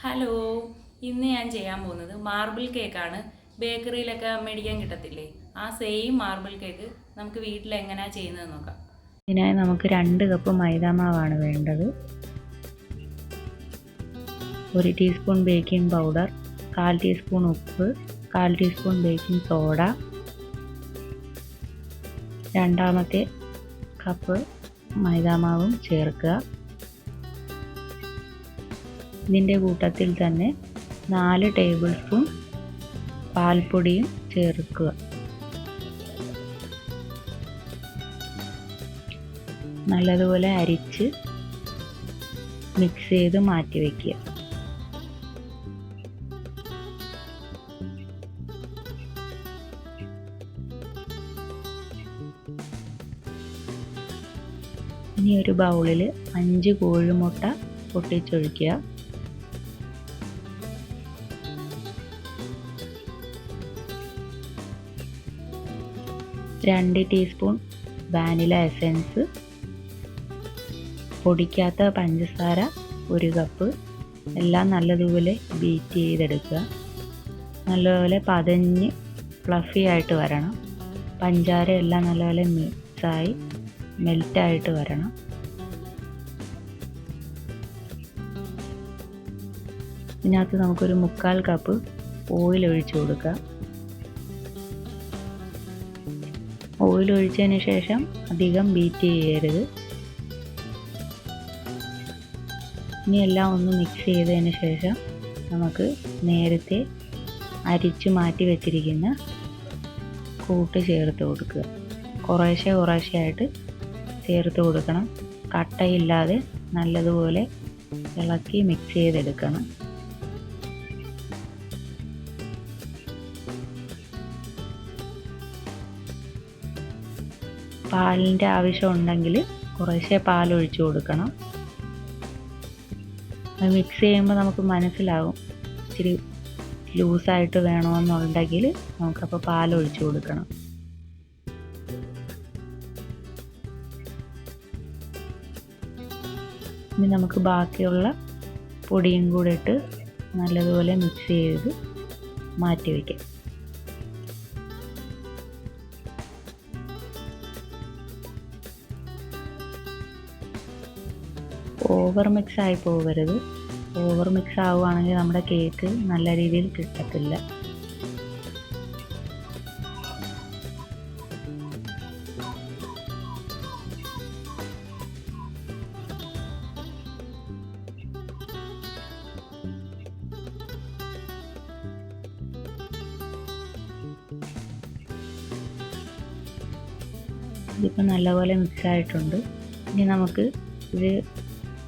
Hello, ഇന്ന് ഞാൻ ചെയ്യാൻ പോകുന്നത് മാർബിൾ കേക്കാണ്. ബേക്കറിയിലൊക്കെ മേടിക്കാൻ കിട്ടത്തില്ലേ, ആ സെയിം മാർബിൾ കേക്ക് നമുക്ക് വീട്ടിൽ എങ്ങനെയാണ് ചെയ്യുന്നത് നോക്കാം. ഇതിനായി നമുക്ക് 2 കപ്പ് മൈദാമാവാണ് വേണ്ടത്. 1 ടീസ്പൂൺ ബേക്കിംഗ് പൗഡർ, 1/4 ടീസ്പൂൺ ഉപ്പ്, 1/4 ടീസ്പൂൺ ബേക്കിംഗ് സോഡ, രണ്ടാമത്തെ കപ്പ് മൈദാമാവും ചേർക്കുക. ഇതിൻ്റെ കൂട്ടത്തിൽ തന്നെ 4 ടേബിൾ സ്പൂൺ പാൽപ്പൊടിയും ചേർക്കുക. നല്ലതുപോലെ അരിച്ച് മിക്സ് ചെയ്ത് മാറ്റി വയ്ക്കുക. ഇനി ഒരു ബൗളിൽ 5 കോഴിമുട്ട പൊട്ടിച്ചൊഴിക്കുക. 2 ടീസ്പൂൺ വാനില എസൻസ്, പൊടിക്കാത്ത പഞ്ചസാര 1 കപ്പ്, എല്ലാം നല്ലതുപോലെ ബീറ്റ് ചെയ്തെടുക്കുക. നല്ലപോലെ പതഞ്ഞ് ഫ്ലഫി ആയിട്ട് വരണം. പഞ്ചാര എല്ലാം നല്ലപോലെ മിക്സായി മെൽറ്റായിട്ട് വരണം. ഇതിനകത്ത് നമുക്കൊരു 3/4 കപ്പ് ഓയിൽ ഒഴിച്ചു കൊടുക്കുക. ഓയിൽ ഒഴിച്ചതിന് ശേഷം അധികം ബീറ്റ് ചെയ്യരുത്. ഇനി എല്ലാം ഒന്ന് മിക്സ് ചെയ്തതിന് ശേഷം നമുക്ക് നേരത്തെ അരിച്ചു മാറ്റി വെച്ചിരിക്കുന്ന കൂട്ട് ചേർത്ത് കൊടുക്കുക. കുറേശ്ശെ ആയിട്ട് ചേർത്ത് കൊടുക്കണം. കട്ടയില്ലാതെ നല്ലതുപോലെ ഇളക്കി മിക്സ് ചെയ്തെടുക്കണം. പാലിൻ്റെ ആവശ്യം ഉണ്ടെങ്കിൽ കുറേശ്ശെ പാൽ ഒഴിച്ചു കൊടുക്കണം. അത് മിക്സ് ചെയ്യുമ്പോൾ നമുക്ക് മനസ്സിലാവും ഇച്ചിരി ലൂസായിട്ട് വേണമെന്നുണ്ടെങ്കിൽ നമുക്കപ്പോൾ പാൽ ഒഴിച്ചു കൊടുക്കണം. ഇനി നമുക്ക് ബാക്കിയുള്ള പൊടിയും കൂടെ ഇട്ട് നല്ലതുപോലെ മിക്സ് ചെയ്ത് മാറ്റി വയ്ക്കാം. ഓവർ മിക്സ് ആയി പോകരുത്. ഓവർ മിക്സ് ആവുകയാണെങ്കിൽ നമ്മുടെ കേക്ക് നല്ല രീതിയിൽ കിട്ടത്തില്ല. ഇതിപ്പോൾ നല്ലപോലെ മിക്സ് ആയിട്ടുണ്ട്. ഇനി നമുക്ക് ഇത്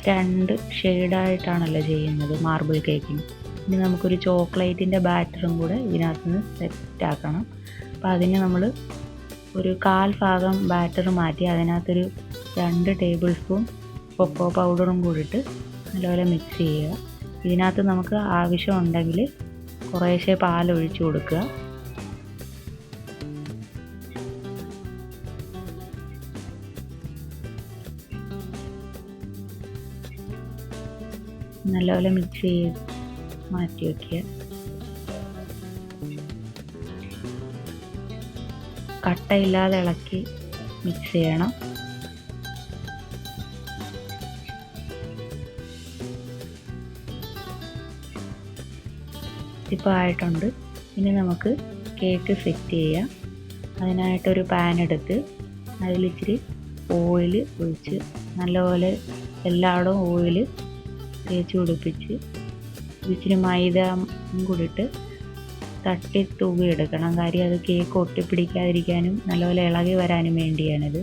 2 ഷെയ്ഡായിട്ടാണല്ലോ ചെയ്യുന്നത് മാർബിൾ കേക്കിന്. ഇനി നമുക്കൊരു ചോക്ലേറ്റിൻ്റെ ബാറ്ററും കൂടെ ഇതിനകത്ത് നിന്ന് സെറ്റാക്കണം. അപ്പോൾ അതിന് നമ്മൾ ഒരു 1/4 ഭാഗം ബാറ്റർ മാറ്റി അതിനകത്തൊരു 2 ടേബിൾ സ്പൂൺ കൊക്കോ പൗഡറും കൂടിയിട്ട് നല്ലപോലെ മിക്സ് ചെയ്യുക. ഇതിനകത്ത് നമുക്ക് ആവശ്യമുണ്ടെങ്കിൽ കുറേശ്ശെ പാൽ ഒഴിച്ചു കൊടുക്കുക. നല്ലപോലെ മിക്സ് ചെയ്ത് മാറ്റി വയ്ക്കുക. കട്ടയില്ലാതെ ഇളക്കി മിക്സ് ചെയ്യണം. ഇപ്പോൾ ആയിട്ടുണ്ട്. ഇനി നമുക്ക് കേക്ക് സെറ്റ് ചെയ്യാം. അതിനായിട്ടൊരു പാൻ എടുത്ത് അതിലിച്ചിരി ഓയിൽ ഒഴിച്ച് നല്ലപോലെ എല്ലായിടവും ഓയിൽ തേച്ച് പിടിപ്പിച്ച് ഇച്ചിരി മൈദ കൂടിയിട്ട് തട്ടി തൂക്കി എടുക്കണം. കാര്യം അത് കേക്ക് ഒട്ടിപ്പിടിക്കാതിരിക്കാനും നല്ലപോലെ ഇളകി വരാനും വേണ്ടിയാണിത്.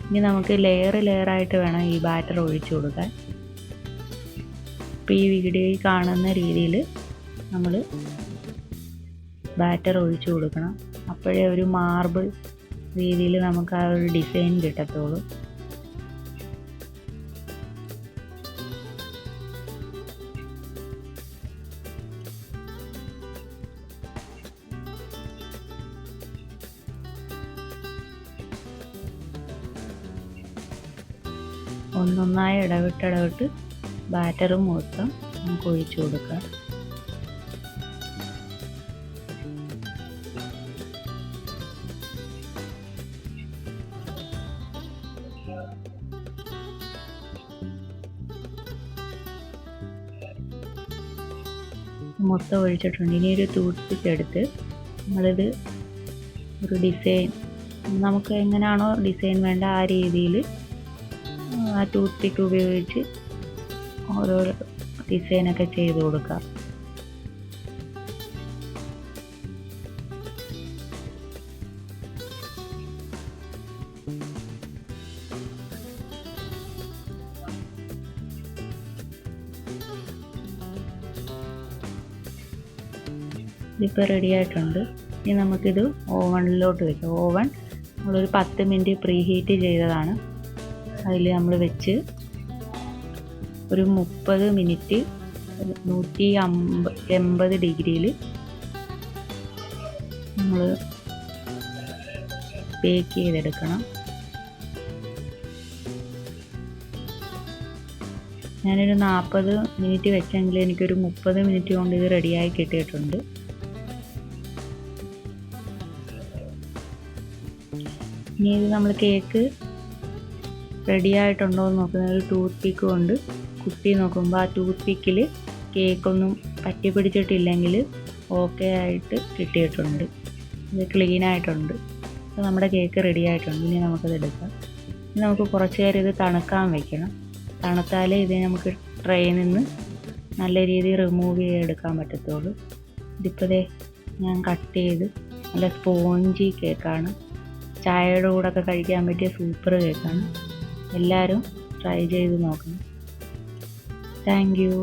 ഇനി നമുക്ക് ലെയറായിട്ട് വേണം ഈ ബാറ്റർ ഒഴിച്ചു കൊടുക്കാൻ. ഇപ്പോൾ ഈ വീഡിയോയിൽ കാണുന്ന രീതിയിൽ നമ്മൾ ബാറ്റർ ഒഴിച്ചു കൊടുക്കണം. അപ്പോഴേ ഒരു മാർബിൾ രീതിയിൽ നമുക്ക് ആ ഒരു ഡിസൈൻ കിട്ടത്തുള്ളൂ. ഒന്നൊന്നായി ഇടവിട്ട് ബാറ്ററും മൊത്തം നമുക്ക് ഒഴിച്ചു കൊടുക്കാം. മൊത്തം ഒഴിച്ചിട്ടുണ്ട്. ഇനി ഒരു ടൂത്ത് പിക്ക് എടുത്ത് നമ്മളിത് ഒരു ഡിസൈൻ, നമുക്ക് എങ്ങനെയാണോ ഡിസൈൻ വേണ്ട ആ രീതിയിൽ ആ ടൂത്ത് പിക്ക് ഉപയോഗിച്ച് ഓരോ ഡിസൈനൊക്കെ ചെയ്ത് കൊടുക്കാം. ഇതിപ്പോൾ റെഡി ആയിട്ടുണ്ട്. ഇനി നമുക്കിത് ഓവനിലോട്ട് വെക്കാം. ഓവൻ നമ്മളൊരു 10 മിനിറ്റ് പ്രീ ഹീറ്റ് ചെയ്തതാണ്. അതിൽ നമ്മൾ വെച്ച് ഒരു 30 മിനിറ്റ് 180 ഡിഗ്രിയിൽ നമ്മൾ ബേക്ക് ചെയ്തെടുക്കണം. ഞാനൊരു 40 മിനിറ്റ് വെച്ചെങ്കിൽ എനിക്കൊരു 30 മിനിറ്റ് കൊണ്ട് ഇത് റെഡിയായി കിട്ടിയിട്ടുണ്ട്. ഇനി ഇത് നമ്മൾ കേക്ക് റെഡി ആയിട്ടുണ്ടോ എന്ന് നോക്കുന്നത് ഒരു ടൂത്ത് പിക്ക് കൊണ്ട് കുത്തി നോക്കുമ്പോൾ ആ ടൂത്ത് പിക്കിൽ കേക്കൊന്നും പറ്റി പിടിച്ചിട്ടില്ലെങ്കിൽ ഓക്കെ ആയിട്ട് കിട്ടിയിട്ടുണ്ട്. ഇത് ക്ലീൻ ആയിട്ടുണ്ട്. അപ്പോൾ നമ്മുടെ കേക്ക് റെഡി ആയിട്ടുണ്ട്. ഇനി നമുക്കത് എടുക്കാം. ഇനി നമുക്ക് കുറച്ച് നേരം ഇത് തണുക്കാൻ വെക്കണം. തണുത്താലേ ഇത് നമുക്ക് ട്രെയിൽ നിന്ന് നല്ല രീതിയിൽ റിമൂവ് ചെയ്തെടുക്കാൻ പറ്റത്തുള്ളൂ. ഇതിപ്പോൾ ഞാൻ കട്ട് ചെയ്ത് നല്ല സ്പോഞ്ചി കേക്കാണ്. ചായയുടെ കൂടെയൊക്കെ കഴിക്കാൻ പറ്റിയ സൂപ്പർ കേക്കാണ്. എല്ലാവരും ട്രൈ ചെയ്ത് നോക്കണം. Thank you.